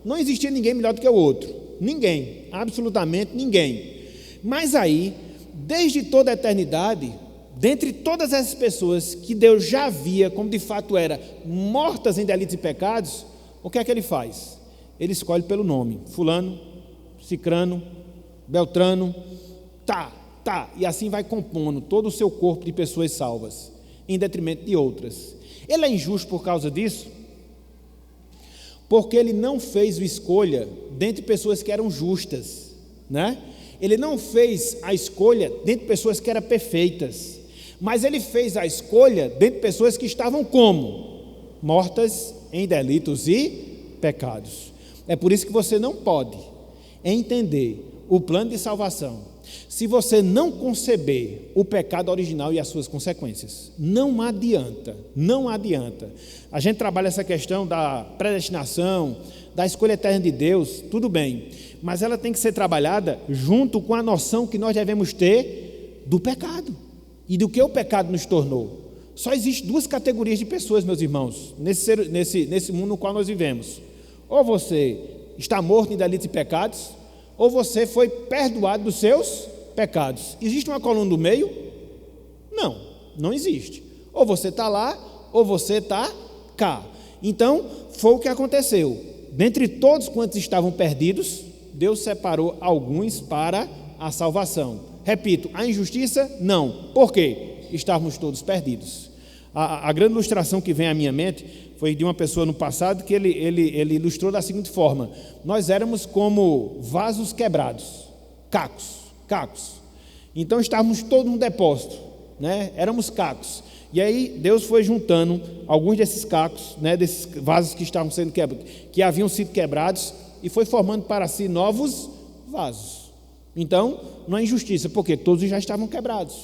Não existia ninguém melhor do que o outro. Ninguém, absolutamente ninguém. Mas aí, desde toda a eternidade, dentre todas essas pessoas que Deus já via como de fato eram mortas em delitos e pecados, o que é que ele faz? Ele escolhe pelo nome: fulano, cicrano, beltrano, e assim vai compondo todo o seu corpo de pessoas salvas, em detrimento de outras. Ele é injusto por causa disso? Porque ele não fez a escolha dentre pessoas que eram justas, né? Ele não fez a escolha dentre pessoas que eram perfeitas, mas ele fez a escolha dentre pessoas que estavam como? Mortas em delitos e pecados. É por isso que você não pode entender o plano de salvação se você não conceber o pecado original e as suas consequências. Não adianta. A gente trabalha essa questão da predestinação, da escolha eterna de Deus, tudo bem, mas ela tem que ser trabalhada junto com a noção que nós devemos ter do pecado e do que o pecado nos tornou. Só existem duas categorias de pessoas, meus irmãos, nesse mundo no qual nós vivemos: ou você está morto em delitos e pecados, ou você foi perdoado dos seus pecados. Existe uma coluna do meio? Não existe. Ou você está lá, ou você está cá. Então, foi o que aconteceu. Dentre todos quantos estavam perdidos, Deus separou alguns para a salvação. Repito, a injustiça? Não. Por quê? Estávamos todos perdidos. A grande ilustração que vem à minha mente foi de uma pessoa no passado que ele ilustrou da seguinte forma: nós éramos como vasos quebrados, cacos. Então estávamos todos num depósito, né? Éramos cacos. E aí Deus foi juntando alguns desses cacos, né, desses vasos que estavam sendo quebrados, que haviam sido quebrados, e foi formando para si novos vasos. Então, não é injustiça, porque todos já estavam quebrados.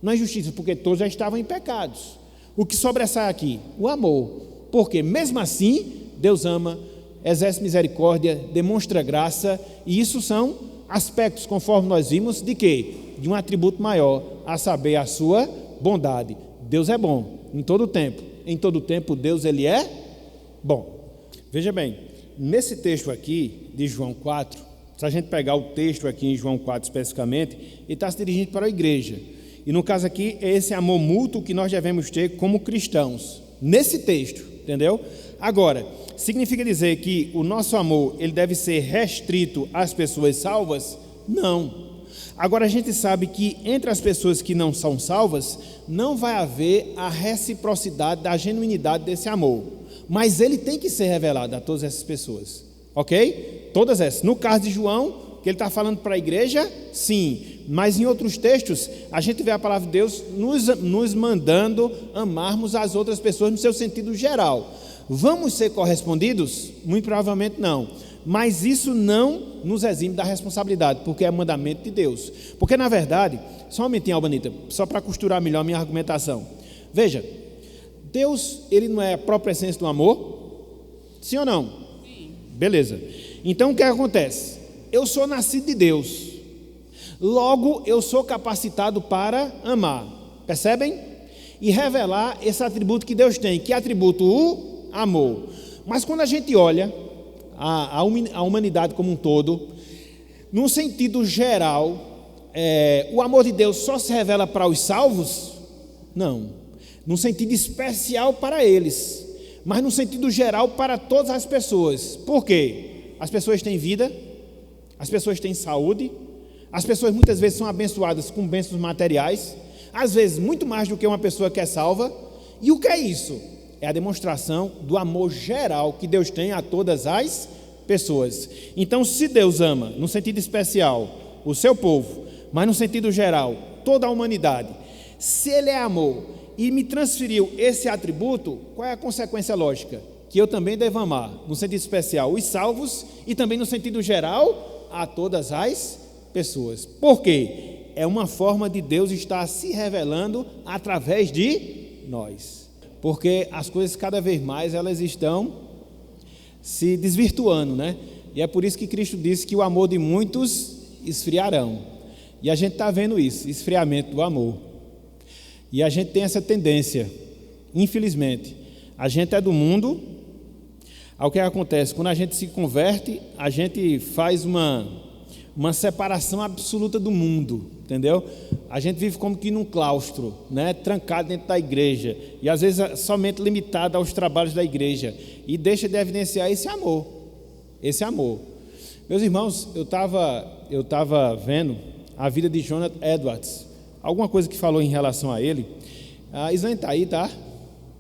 Não é injustiça, porque todos já estavam em pecados. O que sobressai aqui? O amor. Porque mesmo assim, Deus ama, exerce misericórdia, demonstra graça, e isso são aspectos, conforme nós vimos, de quê? De um atributo maior, a saber, a sua bondade. Deus é bom em todo tempo. Em todo tempo, Deus ele é bom. Veja bem, nesse texto aqui de João 4, se a gente pegar o texto aqui em João 4 especificamente, ele está se dirigindo para a igreja. E no caso aqui, é esse amor mútuo que nós devemos ter como cristãos. Nesse texto, entendeu? Agora, significa dizer que o nosso amor ele deve ser restrito às pessoas salvas? Não. Agora a gente sabe que entre as pessoas que não são salvas, não vai haver a reciprocidade da genuinidade desse amor. Mas ele tem que ser revelado a todas essas pessoas. Ok? Todas essas. No caso de João, que ele está falando para a igreja, sim. Mas em outros textos, a gente vê a palavra de Deus nos mandando amarmos as outras pessoas no seu sentido geral. Vamos ser correspondidos? Muito provavelmente não. Mas isso não nos exime da responsabilidade, porque é mandamento de Deus. Porque na verdade, só um momentinho, Albanita, só para costurar melhor a minha argumentação. Veja, Deus, ele não é a própria essência do amor? Sim ou não? Sim. Beleza. Então o que acontece? Eu sou nascido de Deus. Logo, eu sou capacitado para amar. Percebem? E revelar esse atributo que Deus tem. Que atributo? O amor. Mas quando a gente olha a humanidade como um todo, num sentido geral, o amor de Deus só se revela para os salvos? Não. Num sentido especial para eles, mas num sentido geral para todas as pessoas. Por quê? As pessoas têm vida, as pessoas têm saúde, as pessoas muitas vezes são abençoadas com bênçãos materiais, às vezes muito mais do que uma pessoa que é salva. E o que é isso? É a demonstração do amor geral que Deus tem a todas as pessoas. Então, se Deus ama, no sentido especial, o seu povo, mas no sentido geral, toda a humanidade, se Ele é amor e me transferiu esse atributo, qual é a consequência lógica? Que eu também devo amar, no sentido especial, os salvos e também no sentido geral, a todas as pessoas. Por quê? É uma forma de Deus estar se revelando através de nós. Porque as coisas cada vez mais elas estão se desvirtuando, né? E é por isso que Cristo disse que o amor de muitos esfriarão. E a gente está vendo isso, esfriamento do amor. E a gente tem essa tendência, infelizmente. A gente é do mundo. Aí o que acontece? Quando a gente se converte, a gente faz uma separação absoluta do mundo, entendeu? A gente vive como que num claustro, né? Trancado dentro da igreja, e às vezes somente limitado aos trabalhos da igreja, e deixa de evidenciar esse amor. Meus irmãos, eu estava vendo a vida de Jonathan Edwards, alguma coisa que falou em relação a ele. A Islane está aí, tá?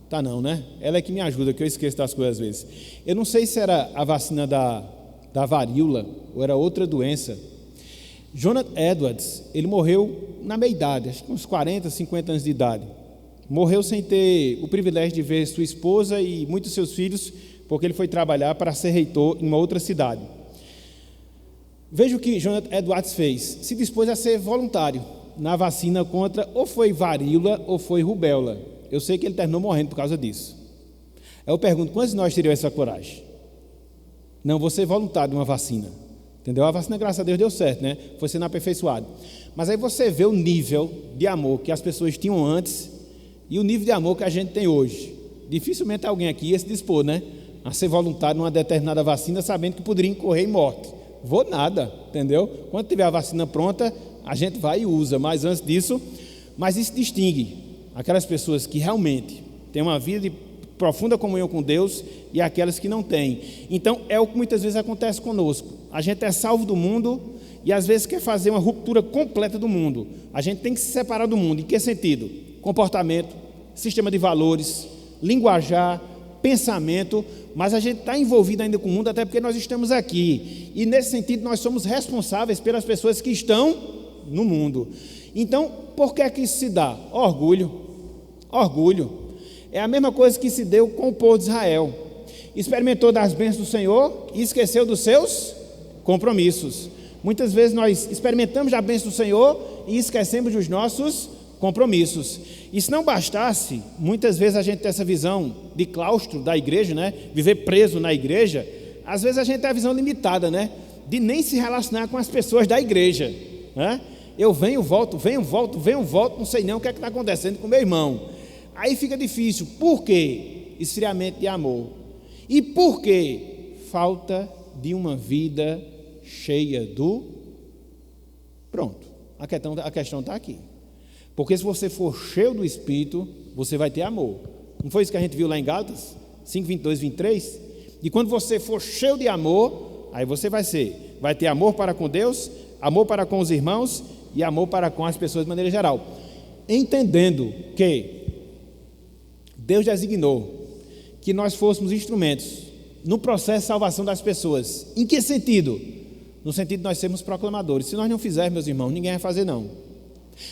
Tá não, né? Ela é que me ajuda, que eu esqueço das coisas às vezes. Eu não sei se era a vacina da varíola ou era outra doença. Jonathan Edwards, ele morreu na meia-idade, acho que uns 40, 50 anos de idade. Morreu sem ter o privilégio de ver sua esposa e muitos seus filhos, porque ele foi trabalhar para ser reitor em uma outra cidade. Veja o que Jonathan Edwards fez. Se dispôs a ser voluntário na vacina contra ou foi varíola ou foi rubéola. Eu sei que ele terminou morrendo por causa disso. Eu pergunto, quantos de nós teriam essa coragem? Não, vou ser voluntário de uma vacina. Entendeu? A vacina, graças a Deus, deu certo, né? Foi sendo aperfeiçoado. Mas aí você vê o nível de amor que as pessoas tinham antes e o nível de amor que a gente tem hoje. Dificilmente alguém aqui ia se dispor, né? A ser voluntário numa determinada vacina, sabendo que poderia incorrer em morte. Vou nada, entendeu? Quando tiver a vacina pronta, a gente vai e usa. Mas antes disso, mas isso distingue aquelas pessoas que realmente têm uma vida de profunda comunhão com Deus e aquelas que não têm. Então, é o que muitas vezes acontece conosco. A gente é salvo do mundo e às vezes quer fazer uma ruptura completa do mundo. A gente tem que se separar do mundo. Em que sentido? Comportamento, sistema de valores, linguajar, pensamento, mas a gente está envolvido ainda com o mundo, até porque nós estamos aqui. E nesse sentido, nós somos responsáveis pelas pessoas que estão no mundo. Então, por que é que isso se dá? Orgulho. É a mesma coisa que se deu com o povo de Israel. Experimentou das bênçãos do Senhor e esqueceu dos seus compromissos. Muitas vezes nós experimentamos a bênção do Senhor e esquecemos dos nossos compromissos. E se não bastasse, muitas vezes a gente tem essa visão de claustro da igreja, né? Viver preso na igreja. Às vezes a gente tem a visão limitada, né? De nem se relacionar com as pessoas da igreja, né? Eu venho, volto, não sei nem o que é que está acontecendo com meu irmão. Aí fica difícil. Por quê? Esfriamento de amor. E por quê? Falta de uma vida cheia do... Pronto, a questão está aqui. Porque se você for cheio do Espírito, você vai ter amor. Não foi isso que a gente viu lá em Gálatas 5, 22, 23? E quando você for cheio de amor, aí você vai ter amor para com Deus, amor para com os irmãos e amor para com as pessoas de maneira geral. Entendendo que Deus designou que nós fôssemos instrumentos no processo de salvação das pessoas. Em que sentido? No sentido de nós sermos proclamadores. Se nós não fizermos, meus irmãos, ninguém vai fazer não.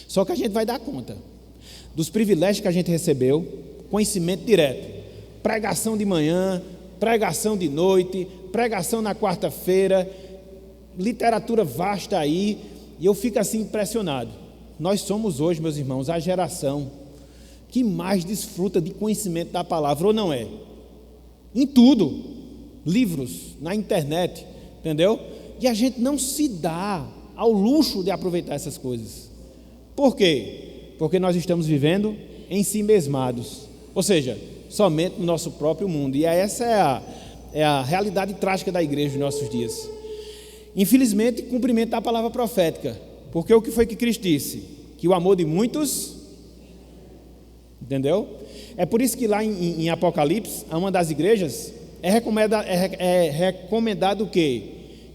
Só que a gente vai dar conta dos privilégios que a gente recebeu, conhecimento direto, pregação de manhã, pregação de noite, pregação na quarta-feira, literatura vasta aí, e eu fico assim impressionado. Nós somos hoje, meus irmãos, a geração que mais desfruta de conhecimento da palavra, ou não é? Em tudo, livros, na internet, entendeu? E a gente não se dá ao luxo de aproveitar essas coisas. Por quê? Porque nós estamos vivendo em si mesmados, ou seja, somente no nosso próprio mundo. E essa é a realidade trágica da igreja nos nossos dias. Infelizmente, cumprimento da palavra profética, porque o que foi que Cristo disse? Que o amor de muitos, entendeu? É por isso que lá em Apocalipse, a uma das igrejas, é recomendado o quê?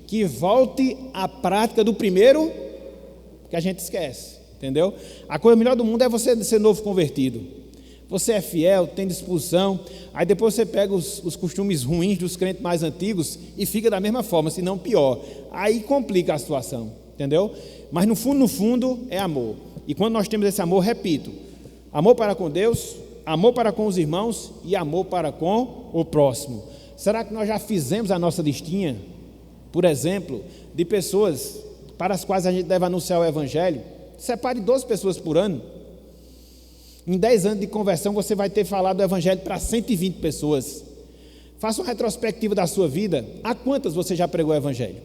Que volte à prática do primeiro, que a gente esquece, entendeu? A coisa melhor do mundo é você ser novo convertido. Você é fiel, tem disposição, aí depois você pega os costumes ruins dos crentes mais antigos e fica da mesma forma, se não pior. Aí complica a situação, entendeu? Mas no fundo é amor. E quando nós temos esse amor, repito, amor para com Deus, amor para com os irmãos e amor para com o próximo. Será que nós já fizemos a nossa listinha, por exemplo, de pessoas para as quais a gente deve anunciar o Evangelho? Separe 12 pessoas por ano. Em 10 anos de conversão, você vai ter falado o Evangelho para 120 pessoas. Faça uma retrospectiva da sua vida. A quantas você já pregou o evangelho?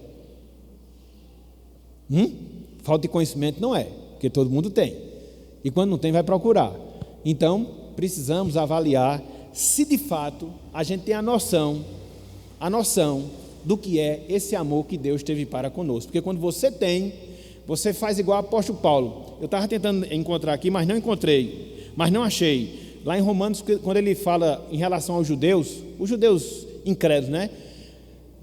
Falta de conhecimento não é, porque todo mundo tem. E quando não tem, vai procurar. Então, precisamos avaliar se de fato a gente tem a noção do que é esse amor que Deus teve para conosco. Porque quando você tem, você faz igual o apóstolo Paulo. Eu estava tentando encontrar aqui, mas não encontrei, mas não achei. Lá em Romanos, quando ele fala em relação aos judeus, os judeus incrédulos, né?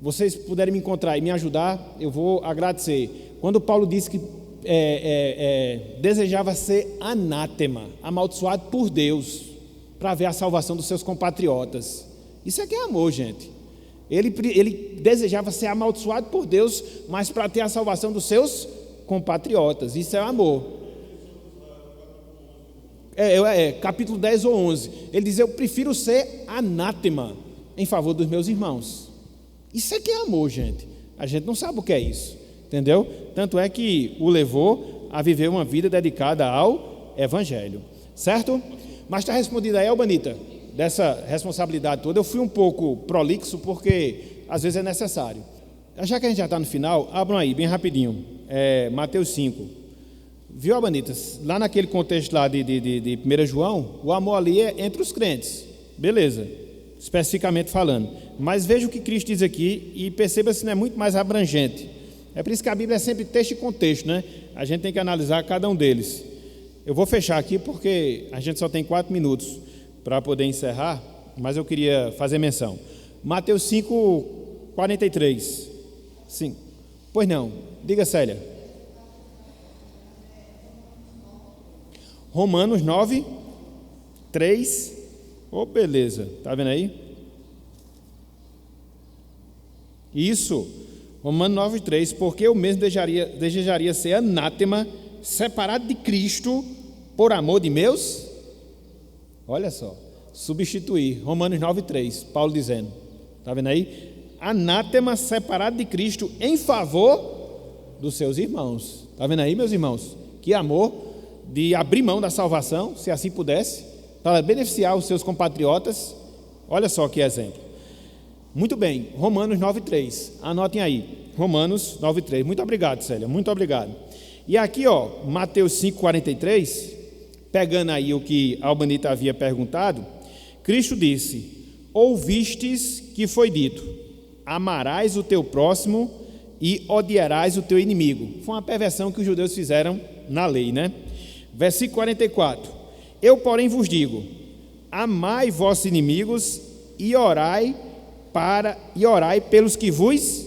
Vocês puderem me encontrar e me ajudar, eu vou agradecer. Quando Paulo disse que desejava ser anátema, amaldiçoado por Deus, para ver a salvação dos seus compatriotas. Isso é que é amor, gente. Ele desejava ser amaldiçoado por Deus, mas para ter a salvação dos seus compatriotas. Isso é amor. Capítulo 10 ou 11. Ele diz: eu prefiro ser anátema em favor dos meus irmãos. Isso é que é amor, gente. A gente não sabe o que é isso, entendeu? Tanto é que o levou a viver uma vida dedicada ao evangelho, certo? Mas está respondida aí, Albanita, dessa responsabilidade toda. Eu fui um pouco prolixo porque às vezes é necessário. Já que a gente já está no final, abram aí, bem rapidinho, Mateus 5. Viu, Albanita? Lá naquele contexto lá de 1 João, o amor ali é entre os crentes, beleza, especificamente falando. Mas veja o que Cristo diz aqui e perceba se não é muito mais abrangente. É por isso que a Bíblia é sempre texto e contexto, né? A gente tem que analisar cada um deles. Eu vou fechar aqui porque a gente só tem 4 minutos para poder encerrar, mas eu queria fazer menção. Mateus 5, 43. Sim. Pois não. Diga, Célia. Romanos 9, 3. Oh, beleza. Está vendo aí? Isso. Romanos 9, 3. Porque eu mesmo desejaria ser anátema, separado de Cristo, por amor de meus. Olha só. Substituir. Romanos 9, 3. Paulo dizendo. Está vendo aí? Anátema, separado de Cristo, em favor dos seus irmãos. Está vendo aí, meus irmãos? Que amor de abrir mão da salvação, se assim pudesse, para beneficiar os seus compatriotas. Olha só que exemplo. Muito bem, Romanos 9,3. Anotem aí, Romanos 9,3. Muito obrigado, Célia, muito obrigado. E aqui, Mateus 5,43, pegando aí o que a Albanita havia perguntado, Cristo disse: ouvistes que foi dito, amarás o teu próximo e odiarás o teu inimigo. Foi uma perversão que os judeus fizeram na lei, né? Versículo 44. Eu, porém, vos digo: amai vossos inimigos e orai pelos que vos...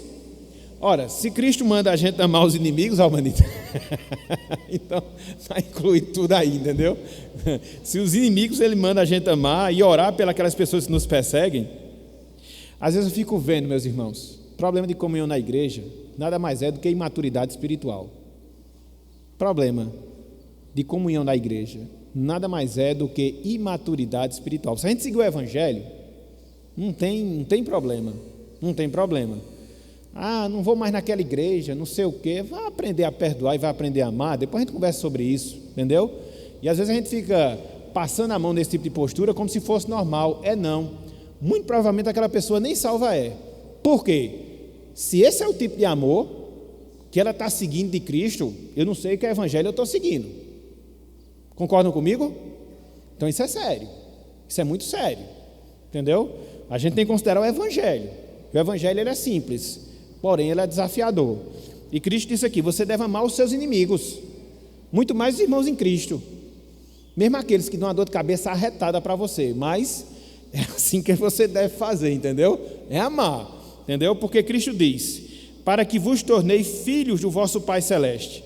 Ora, se Cristo manda a gente amar os inimigos, Albanita, então está incluído tudo aí, entendeu? Se os inimigos ele manda a gente amar e orar pelas pessoas que nos perseguem. Às vezes eu fico vendo, meus irmãos, problema de comunhão na igreja nada mais é do que imaturidade espiritual. Problema de comunhão na igreja nada mais é do que imaturidade espiritual. Se a gente seguir o evangelho, não tem problema, não tem problema. Ah, não vou mais naquela igreja, não sei o quê. Vai aprender a perdoar e vai aprender a amar. Depois a gente conversa sobre isso, entendeu? E às vezes a gente fica passando a mão nesse tipo de postura como se fosse normal. Não. Muito provavelmente aquela pessoa nem salva é. Por quê? Se esse é o tipo de amor que ela está seguindo de Cristo, eu não sei que evangelho eu estou seguindo. Concordam comigo? Então isso é sério. Isso é muito sério. Entendeu? A gente tem que considerar o evangelho. O evangelho ele é simples, porém ele é desafiador. E Cristo disse aqui: você deve amar os seus inimigos, muito mais os irmãos em Cristo, mesmo aqueles que dão uma dor de cabeça arretada para você, mas é assim que você deve fazer, entendeu? É amar, entendeu? Porque Cristo diz: para que vos tornei filhos do vosso Pai Celeste,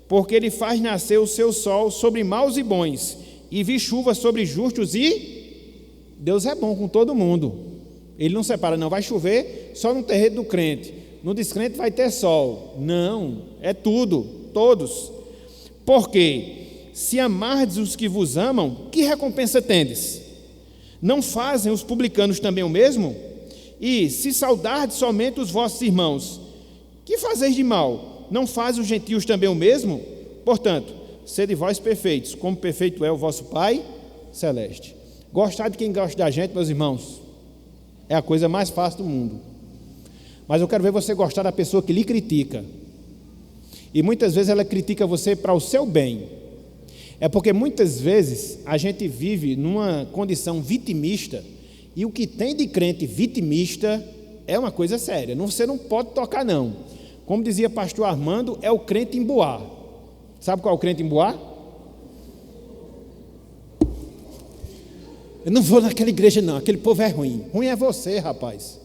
porque Ele faz nascer o seu sol sobre maus e bons, e vi chuva sobre justos e... Deus é bom com todo mundo. Ele não separa, não vai chover só no terreiro do crente, no descrente vai ter sol. Não, é tudo, todos. Porque se amardes os que vos amam, que recompensa tendes? Não fazem os publicanos também o mesmo? E se saudardes somente os vossos irmãos, que fazeis de mal? Não fazem os gentios também o mesmo? Portanto, sede vós perfeitos, como perfeito é o vosso Pai Celeste. Gostar de quem gosta da gente, meus irmãos, é a coisa mais fácil do mundo. Mas eu quero ver você gostar da pessoa que lhe critica. E muitas vezes ela critica você para o seu bem. É porque muitas vezes a gente vive numa condição vitimista, e o que tem de crente vitimista é uma coisa séria. Você não pode tocar, não. Como dizia pastor Armando, é o crente emboar. Sabe qual é o crente emboar? Eu não vou naquela igreja, não. Aquele povo é ruim. Ruim é você, rapaz.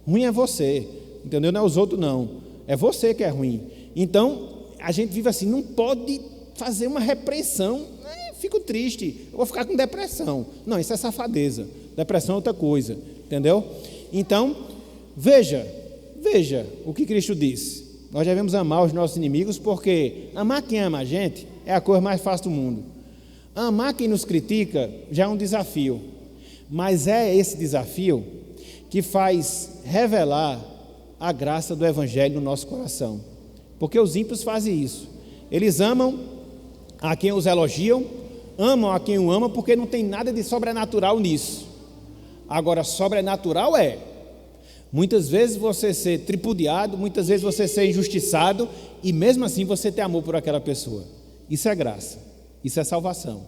Ruim é você. Entendeu? Não é os outros, não. É você que é ruim. Então, a gente vive assim, não pode fazer uma repreensão. Fico triste, eu vou ficar com depressão. Não, isso é safadeza. Depressão é outra coisa. Entendeu? Então, veja o que Cristo disse. Nós devemos amar os nossos inimigos, porque amar quem ama a gente é a coisa mais fácil do mundo. Amar quem nos critica já é um desafio, mas é esse desafio que faz revelar a graça do Evangelho no nosso coração, porque os ímpios fazem isso. Eles amam a quem os elogiam, amam a quem o ama, porque não tem nada de sobrenatural nisso. Agora, sobrenatural é muitas vezes você ser tripudiado, muitas vezes você ser injustiçado, e mesmo assim você ter amor por aquela pessoa. Isso é graça, isso é salvação.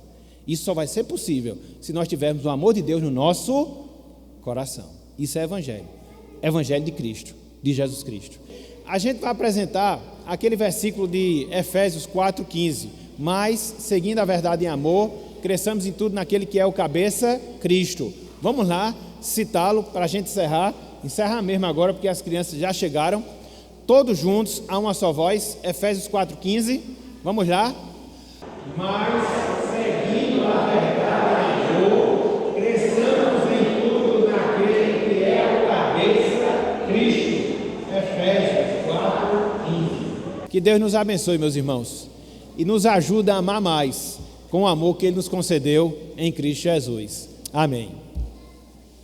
Isso só vai ser possível se nós tivermos o amor de Deus no nosso coração. Isso é Evangelho. Evangelho de Cristo, de Jesus Cristo. A gente vai apresentar aquele versículo de Efésios 4,15. Mas, seguindo a verdade em amor, cresçamos em tudo naquele que é o cabeça, Cristo. Vamos lá, citá-lo para a gente encerrar. Encerra mesmo agora, porque as crianças já chegaram. Todos juntos, a uma só voz. Efésios 4,15. Vamos lá. Mas, seguindo a verdade em amor, cresçamos em tudo naquele que é o cabeça, Cristo. Efésios 4,15. Que Deus nos abençoe, meus irmãos, e nos ajude a amar mais com o amor que Ele nos concedeu em Cristo Jesus. Amém.